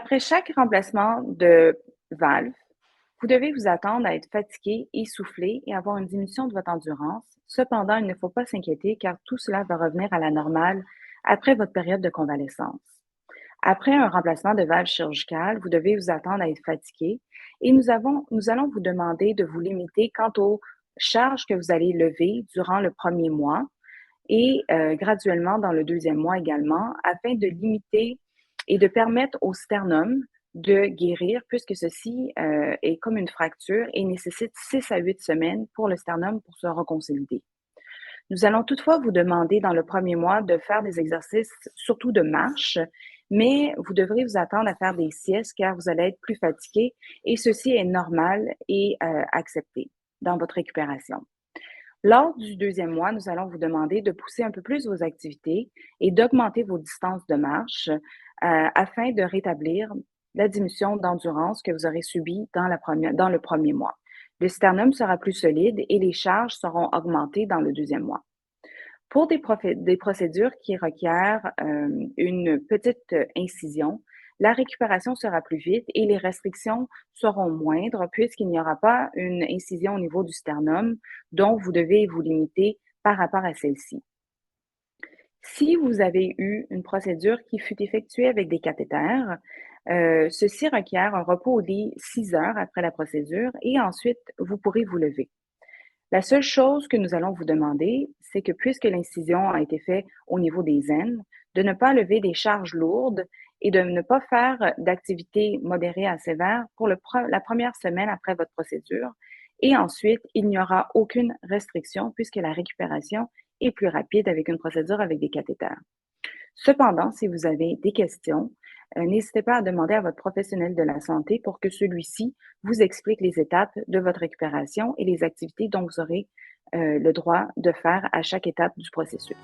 Après chaque remplacement de valve, vous devez vous attendre à être fatigué, essoufflé et avoir une diminution de votre endurance. Cependant, il ne faut pas s'inquiéter car tout cela va revenir à la normale après votre période de convalescence. Après un remplacement de valve chirurgicale, vous devez vous attendre à être fatigué et nous allons vous demander de vous limiter quant aux charges que vous allez lever durant le premier mois et graduellement dans le deuxième mois également, afin de limiter et de permettre au sternum de guérir, puisque ceci est comme une fracture et nécessite 6 à 8 semaines pour le sternum pour se reconsolider. Nous allons toutefois vous demander dans le premier mois de faire des exercices, surtout de marche, mais vous devrez vous attendre à faire des siestes car vous allez être plus fatigué et ceci est normal et accepté dans votre récupération. Lors du deuxième mois, nous allons vous demander de pousser un peu plus vos activités et d'augmenter vos distances de marche afin de rétablir la diminution d'endurance que vous aurez subie dans le premier mois. Le sternum sera plus solide et les charges seront augmentées dans le deuxième mois. Pour des procédures qui requièrent une petite incision, la récupération sera plus vite et les restrictions seront moindres puisqu'il n'y aura pas une incision au niveau du sternum dont vous devez vous limiter par rapport à celle-ci. Si vous avez eu une procédure qui fut effectuée avec des cathéters, ceci requiert un repos au lit 6 heures après la procédure et ensuite vous pourrez vous lever. La seule chose que nous allons vous demander, c'est que puisque l'incision a été faite au niveau des aines, de ne pas lever des charges lourdes et de ne pas faire d'activité modérée à sévère pour la première semaine après votre procédure. Et ensuite, il n'y aura aucune restriction puisque la récupération est plus rapide avec une procédure avec des cathéters. Cependant, si vous avez des questions, n'hésitez pas à demander à votre professionnel de la santé pour que celui-ci vous explique les étapes de votre récupération et les activités dont vous aurez le droit de faire à chaque étape du processus.